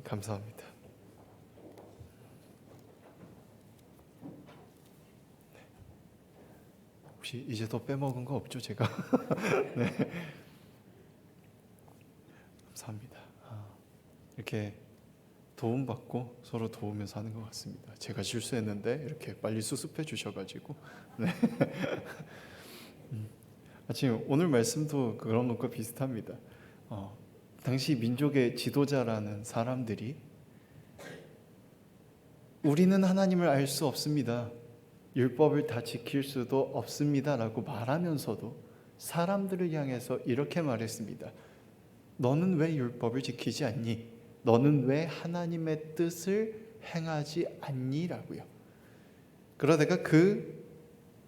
감사합니다. 혹시 이제 더 빼먹은 거 없죠, 제가? 네. 감사합니다. 이렇게 도움받고 서로 도우면서 하는 것 같습니다. 제가 실수했는데 이렇게 빨리 수습해 주셔가지고. 네. 지금 오늘 말씀도 그런 것과 비슷합니다. 당시 민족의 지도자라는 사람들이 우리는 하나님을 알 수 없습니다. 율법을 다 지킬 수도 없습니다. 라고 말하면서도 사람들을 향해서 이렇게 말했습니다. 너는 왜 율법을 지키지 않니? 너는 왜 하나님의 뜻을 행하지 않니? 라고요. 그러다가 그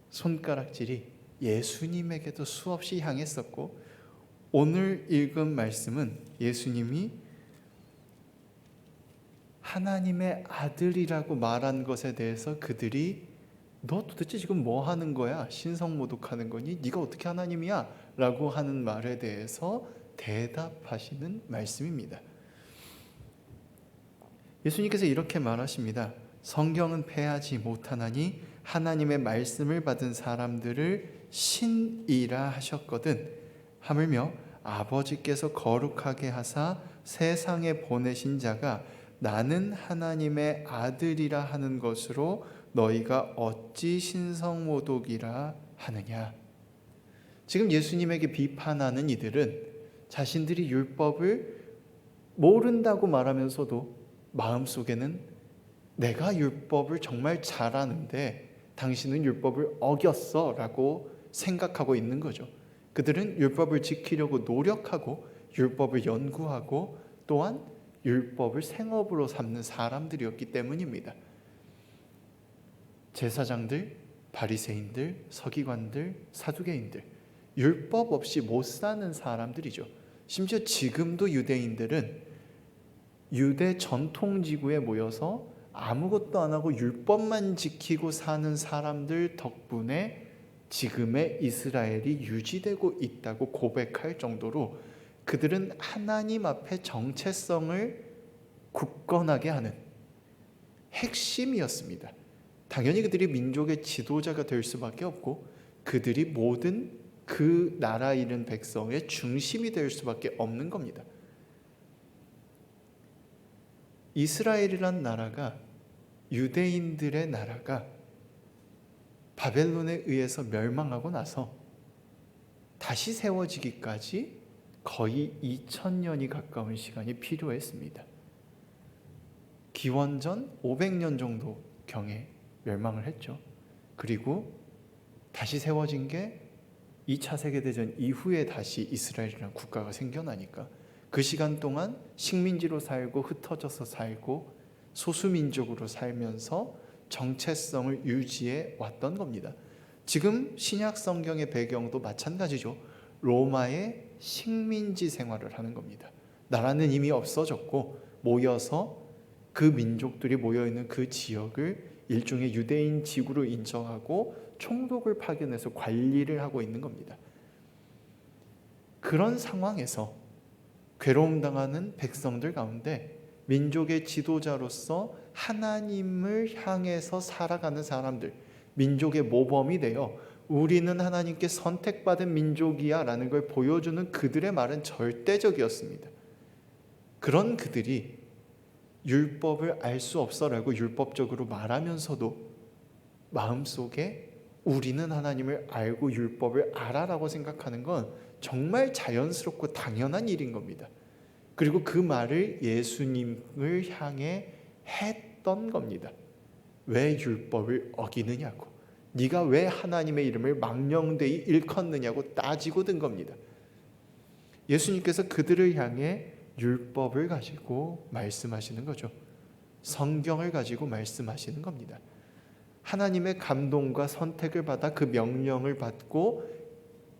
손가락질이 예수님에게도 수없이 향했었고, 오늘 읽은 말씀은 예수님이 하나님의 아들이라고 말한 것에 대해서 그들이 너 도대체 지금 뭐 하는 거야? 신성모독하는 거니? 네가 어떻게 하나님이야? 라고 하는 말에 대해서 대답하시는 말씀입니다. 예수님께서 이렇게 말하십니다. 성경은 패하지 못하나니 하나님의 말씀을 받은 사람들을 신이라 하셨거든. 하물며 아버지께서 거룩하게 하사 세상에 보내신 자가 나는 하나님의 아들이라 하는 것으로 너희가 어찌 신성모독이라 하느냐. 지금 예수님에게 비판하는 이들은 자신들이 율법을 모른다고 말하면서도 마음속에는 내가 율법을 정말 잘하는데 당신은 율법을 어겼어 라고 생각하고 있는 거죠. 그들은 율법을 지키려고 노력하고 율법을 연구하고 또한 율법을 생업으로 삼는 사람들이었기 때문입니다. 제사장들, 바리새인들, 서기관들, 사두개인들, 율법 없이 못 사는 사람들이죠. 심지어 지금도 유대인들은 유대 전통지구에 모여서 아무것도 안 하고 율법만 지키고 사는 사람들 덕분에 지금의 이스라엘이 유지되고 있다고 고백할 정도로 그들은 하나님 앞에 정체성을 굳건하게 하는 핵심이었습니다. 당연히 그들이 민족의 지도자가 될 수밖에 없고 그들이 모든 그 나라 이른 백성의 중심이 될 수밖에 없는 겁니다. 이스라엘이란 나라가, 유대인들의 나라가 바벨론에 의해서 멸망하고 나서 다시 세워지기까지 거의 2000년이 가까운 시간이 필요했습니다. 기원전 500년 정도 경에 멸망을 했죠. 그리고 다시 세워진 게 2차 세계대전 이후에 다시 이스라엘이라는 국가가 생겨나니까 그 시간 동안 식민지로 살고 흩어져서 살고 소수민족으로 살면서 정체성을 유지해 왔던 겁니다. 지금 신약 성경의 배경도 마찬가지죠. 로마의 식민지 생활을 하는 겁니다. 나라는 이미 없어졌고 모여서 그 민족들이 모여있는 그 지역을 일종의 유대인 지구로 인정하고 총독을 파견해서 관리를 하고 있는 겁니다. 그런 상황에서 괴로움 당하는 백성들 가운데 민족의 지도자로서 하나님을 향해서 살아가는 사람들, 민족의 모범이 되어 우리는 하나님께 선택받은 민족이야 라는 걸 보여주는 그들의 말은 절대적이었습니다. 그런 그들이 율법을 알 수 없어라고 율법적으로 말하면서도 마음속에 우리는 하나님을 알고 율법을 알아라고 생각하는 건 정말 자연스럽고 당연한 일인 겁니다. 그리고 그 말을 예수님을 향해 했던 겁니다. 왜 율법을 어기느냐고, 네가 왜 하나님의 이름을 망령되이 일컫느냐고 따지고 든 겁니다. 예수님께서 그들을 향해 율법을 가지고 말씀하시는 거죠. 성경을 가지고 말씀하시는 겁니다. 하나님의 감동과 선택을 받아 그 명령을 받고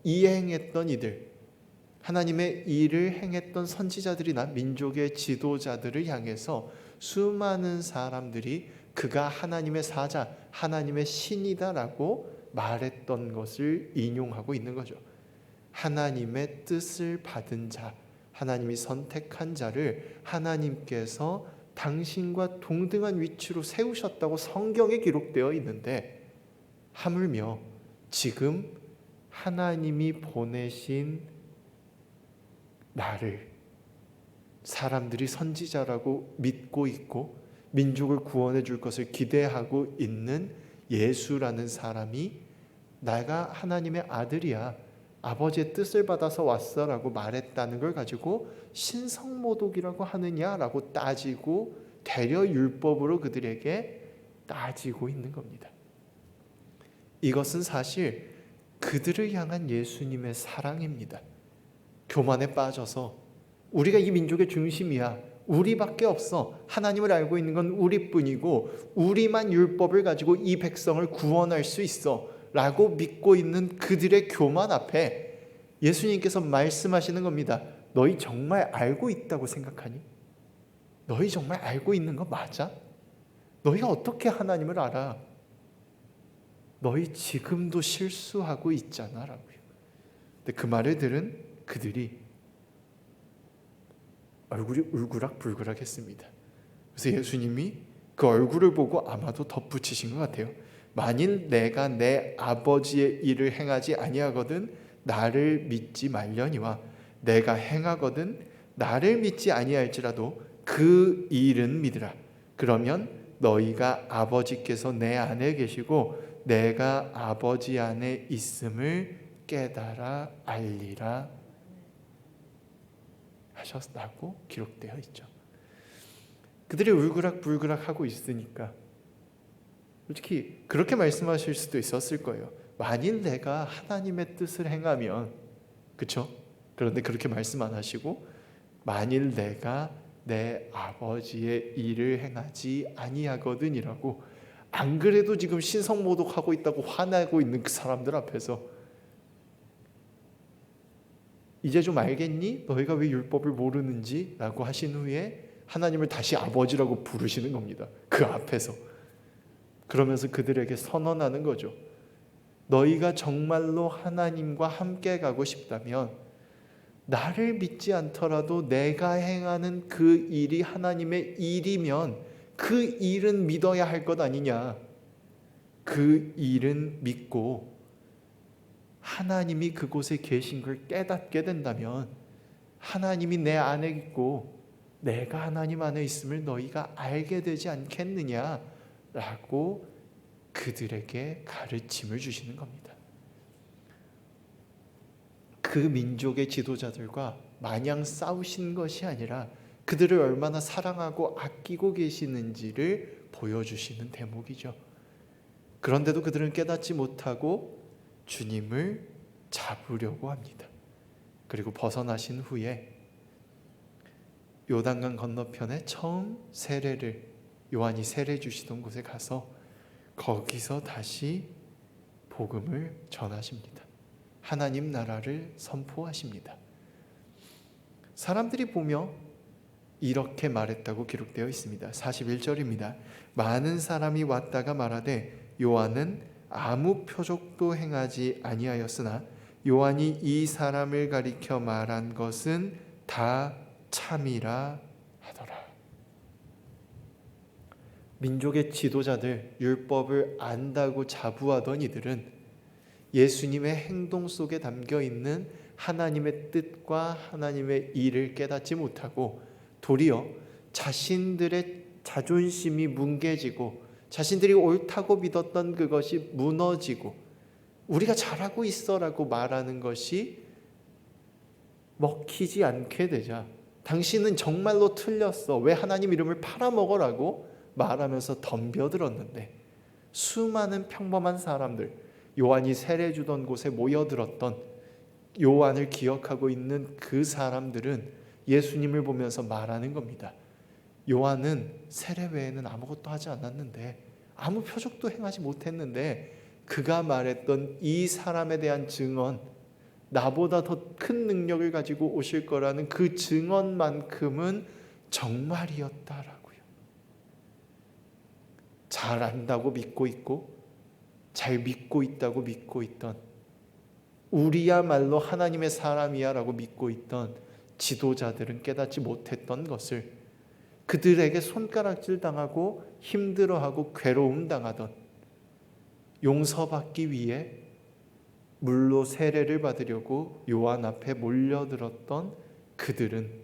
이행했던 이들, 하나님의 일을 행했던 선지자들이나 민족의 지도자들을 향해서 수많은 사람들이 그가 하나님의 사자, 하나님의 신이다라고 말했던 것을 인용하고 있는 거죠. 하나님의 뜻을 받은 자, 하나님이 선택한 자를 하나님께서 당신과 동등한 위치로 세우셨다고 성경에 기록되어 있는데, 하물며 지금 하나님이 보내신 나를 사람들이 선지자라고 믿고 있고 민족을 구원해 줄 것을 기대하고 있는 예수라는 사람이 내가 하나님의 아들이야, 아버지의 뜻을 받아서 왔어라고 말했다는 걸 가지고 신성모독이라고 하느냐라고 따지고 되려 율법으로 그들에게 따지고 있는 겁니다. 이것은 사실 그들을 향한 예수님의 사랑입니다. 교만에 빠져서 우리가 이 민족의 중심이야, 우리밖에 없어, 하나님을 알고 있는 건 우리뿐이고 우리만 율법을 가지고 이 백성을 구원할 수 있어 라고 믿고 있는 그들의 교만 앞에 예수님께서 말씀하시는 겁니다. 너희 정말 알고 있다고 생각하니? 너희 정말 알고 있는 거 맞아? 너희가 어떻게 하나님을 알아? 너희 지금도 실수하고 있잖아 라고요. 근데 그 말을 들은 그들이 얼굴이 울그락불그락 했습니다. 그래서 예수님이 그 얼굴을 보고 아마도 덧붙이신 것 같아요. 만일 내가 내 아버지의 일을 행하지 아니하거든 나를 믿지 말려니와 내가 행하거든 나를 믿지 아니할지라도 그 일은 믿으라. 그러면 너희가 아버지께서 내 안에 계시고 내가 아버지 안에 있음을 깨달아 알리라 하셨다고 기록되어 있죠. 그들이 울그락불그락하고 있으니까 솔직히 그렇게 말씀하실 수도 있었을 거예요. 만일 내가 하나님의 뜻을 행하면, 그렇죠? 그런데 그렇게 말씀 안 하시고 만일 내가 내 아버지의 일을 행하지 아니하거든이라고, 안 그래도 지금 신성모독하고 있다고 화나고 있는 그 사람들 앞에서 이제 좀 알겠니? 너희가 왜 율법을 모르는지? 라고 하신 후에 하나님을 다시 아버지라고 부르시는 겁니다. 그 앞에서. 그러면서 그들에게 선언하는 거죠. 너희가 정말로 하나님과 함께 가고 싶다면 나를 믿지 않더라도 내가 행하는 그 일이 하나님의 일이면 그 일은 믿어야 할 것 아니냐. 그 일은 믿고 하나님이 그곳에 계신 걸 깨닫게 된다면 하나님이 내 안에 있고 내가 하나님 안에 있음을 너희가 알게 되지 않겠느냐 라고 그들에게 가르침을 주시는 겁니다. 그 민족의 지도자들과 마냥 싸우신 것이 아니라 그들을 얼마나 사랑하고 아끼고 계시는지를 보여주시는 대목이죠. 그런데도 그들은 깨닫지 못하고 주님을 잡으려고 합니다. 그리고 벗어나신 후에 요단강 건너편에 처음 요한이 세례 주시던 곳에 가서 거기서 다시 복음을 전하십니다. 하나님 나라를 선포하십니다. 사람들이 보며 이렇게 말했다고 기록되어 있습니다. 41절입니다. 많은 사람이 왔다가 말하되 요한은 아무 표적도 행하지 아니하였으나 요한이 이 사람을 가리켜 말한 것은 다 참이라 하더라. 민족의 지도자들, 율법을 안다고 자부하던 이들은 예수님의 행동 속에 담겨있는 하나님의 뜻과 하나님의 일을 깨닫지 못하고 도리어 자신들의 자존심이 뭉개지고 자신들이 옳다고 믿었던 그것이 무너지고 우리가 잘하고 있어라고 말하는 것이 먹히지 않게 되자 당신은 정말로 틀렸어, 왜 하나님 이름을 팔아먹어라고 말하면서 덤벼들었는데 수많은 평범한 사람들, 요한이 세례 주던 곳에 모여들었던 요한을 기억하고 있는 그 사람들은 예수님을 보면서 말하는 겁니다. 요한은 세례 외에는 아무것도 하지 않았는데, 아무 표적도 행하지 못했는데 그가 말했던 이 사람에 대한 증언, 나보다 더 큰 능력을 가지고 오실 거라는 그 증언만큼은 정말이었다라고요. 잘 안다고 믿고 있고 잘 믿고 있다고 믿고 있던, 우리야말로 하나님의 사람이야 라고 믿고 있던 지도자들은 깨닫지 못했던 것을, 그들에게 손가락질 당하고 힘들어하고 괴로움 당하던, 용서받기 위해 물로 세례를 받으려고 요한 앞에 몰려들었던 그들은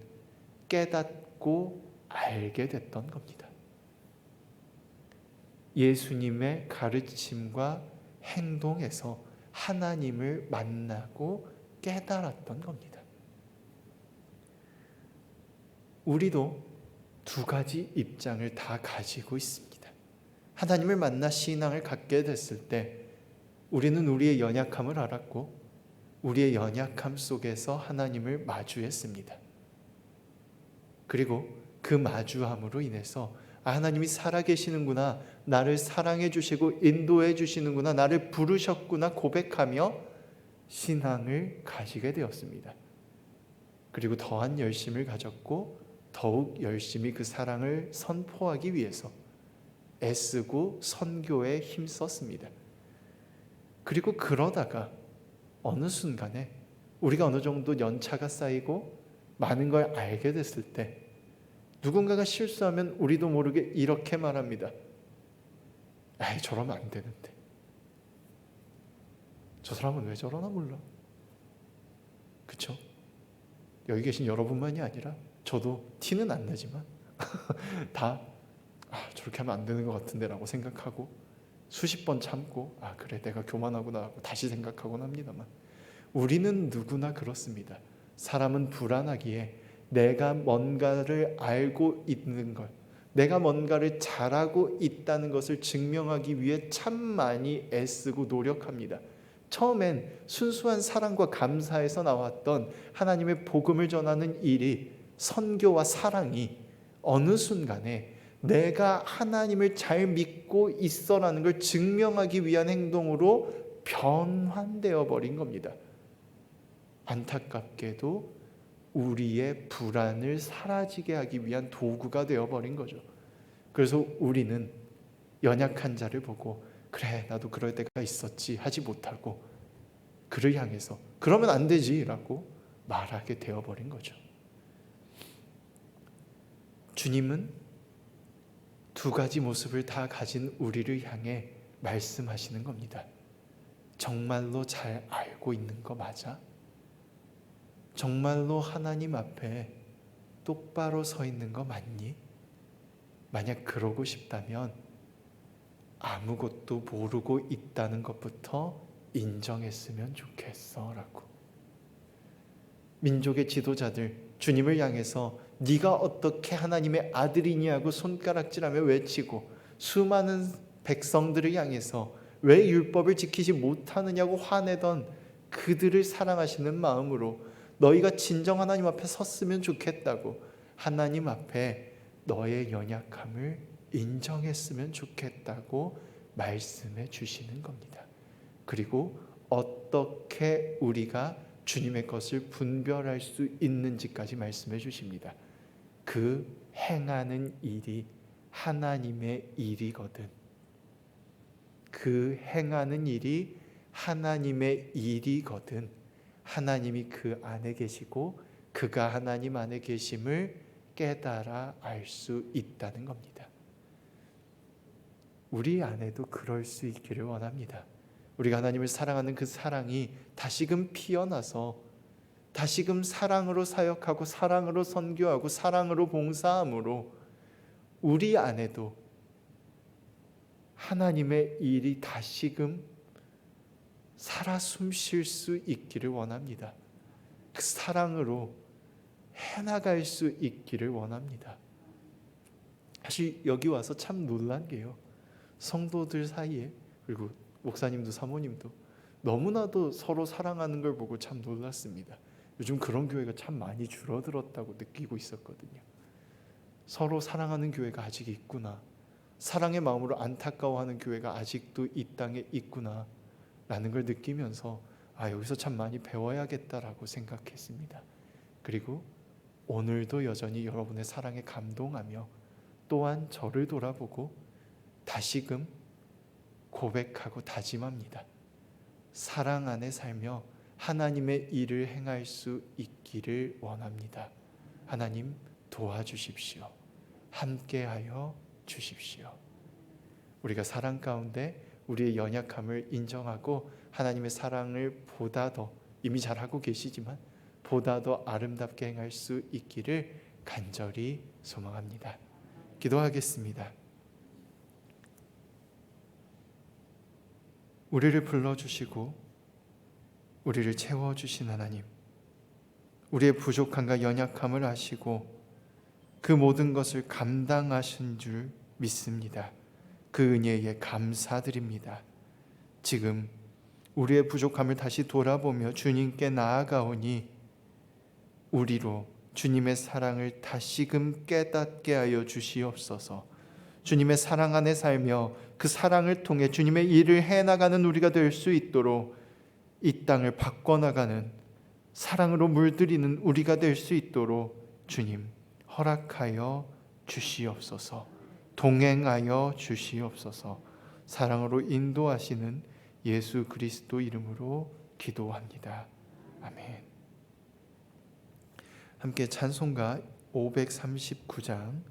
깨닫고 알게 됐던 겁니다. 예수님의 가르침과 행동에서 하나님을 만나고 깨달았던 겁니다. 우리도 두 가지 입장을 다 가지고 있습니다. 하나님을 만나 신앙을 갖게 됐을 때 우리는 우리의 연약함을 알았고 우리의 연약함 속에서 하나님을 마주했습니다. 그리고 그 마주함으로 인해서 하나님이 살아계시는구나, 나를 사랑해 주시고 인도해 주시는구나, 나를 부르셨구나 고백하며 신앙을 가지게 되었습니다. 그리고 더한 열심을 가졌고 더욱 열심히 그 사랑을 선포하기 위해서 애쓰고 선교에 힘썼습니다. 그리고 그러다가 어느 순간에 우리가 어느 정도 연차가 쌓이고 많은 걸 알게 됐을 때 누군가가 실수하면 우리도 모르게 이렇게 말합니다. 아이, 저러면 안 되는데. 저 사람은 왜 저러나 몰라. 그쵸? 여기 계신 여러분만이 아니라 저도 티는 안 나지만 다 저렇게 하면 안 되는 것 같은데 라고 생각하고 수십 번 참고 그래 내가 교만하구나 하고 다시 생각하곤 합니다만, 우리는 누구나 그렇습니다. 사람은 불안하기에 내가 뭔가를 알고 있는 것, 내가 뭔가를 잘하고 있다는 것을 증명하기 위해 참 많이 애쓰고 노력합니다. 처음엔 순수한 사랑과 감사에서 나왔던 하나님의 복음을 전하는 일이, 선교와 사랑이 어느 순간에 내가 하나님을 잘 믿고 있어라는 걸 증명하기 위한 행동으로 변환되어 버린 겁니다. 안타깝게도 우리의 불안을 사라지게 하기 위한 도구가 되어버린 거죠. 그래서 우리는 연약한 자를 보고 그래 나도 그럴 때가 있었지 하지 못하고 그를 향해서 그러면 안 되지 라고 말하게 되어버린 거죠. 주님은 두 가지 모습을 다 가진 우리를 향해 말씀하시는 겁니다. 정말로 잘 알고 있는 거 맞아? 정말로 하나님 앞에 똑바로 서 있는 거 맞니? 만약 그러고 싶다면 아무것도 모르고 있다는 것부터 인정했으면 좋겠어 라고. 민족의 지도자들 주님을 향해서 네가 어떻게 하나님의 아들이냐고 손가락질하며 외치고 수많은 백성들을 향해서 왜 율법을 지키지 못하느냐고 화내던 그들을 사랑하시는 마음으로 너희가 진정 하나님 앞에 섰으면 좋겠다고 하나님 앞에 너의 연약함을 인정했으면 좋겠다고 말씀해 주시는 겁니다. 그리고 어떻게 우리가 주님의 것을 분별할 수 있는지까지 말씀해 주십니다. 그 행하는 일이 하나님의 일이거든. 그 행하는 일이 하나님의 일이거든. 하나님이 그 안에 계시고 그가 하나님 안에 계심을 깨달아 알 수 있다는 겁니다. 우리 안에도 그럴 수 있기를 원합니다. 우리가 하나님을 사랑하는 그 사랑이 다시금 피어나서 다시금 사랑으로 사역하고 사랑으로 선교하고 사랑으로 봉사함으로 우리 안에도 하나님의 일이 다시금 살아 숨쉴 수 있기를 원합니다. 그 사랑으로 해나갈 수 있기를 원합니다. 사실 여기 와서 참 놀란 게요, 성도들 사이에 그리고 목사님도 사모님도 너무나도 서로 사랑하는 걸 보고 참 놀랐습니다. 요즘 그런 교회가 참 많이 줄어들었다고 느끼고 있었거든요. 서로 사랑하는 교회가 아직 있구나, 사랑의 마음으로 안타까워하는 교회가 아직도 이 땅에 있구나 라는 걸 느끼면서 여기서 참 많이 배워야겠다라고 생각했습니다. 그리고 오늘도 여전히 여러분의 사랑에 감동하며 또한 저를 돌아보고 다시금 고백하고 다짐합니다. 사랑 안에 살며 하나님의 일을 행할 수 있기를 원합니다. 하나님 도와주십시오. 함께하여 주십시오. 우리가 사랑 가운데 우리의 연약함을 인정하고 하나님의 사랑을 보다 더, 이미 잘하고 계시지만 보다 더 아름답게 행할 수 있기를 간절히 소망합니다. 기도하겠습니다. 우리를 불러주시고 우리를 채워주신 하나님, 우리의 부족함과 연약함을 아시고 그 모든 것을 감당하신 줄 믿습니다. 그 은혜에 감사드립니다. 지금 우리의 부족함을 다시 돌아보며 주님께 나아가오니 우리로 주님의 사랑을 다시금 깨닫게 하여 주시옵소서. 주님의 사랑 안에 살며 그 사랑을 통해 주님의 일을 해나가는 우리가 될 수 있도록 이 땅을 바꿔나가는 사랑으로 물들이는 우리가 될 수 있도록 주님 허락하여 주시옵소서. 동행하여 주시옵소서. 사랑으로 인도하시는 예수 그리스도 이름으로 기도합니다. 아멘. 함께 찬송가 539장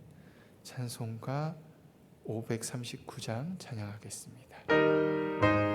찬양하겠습니다.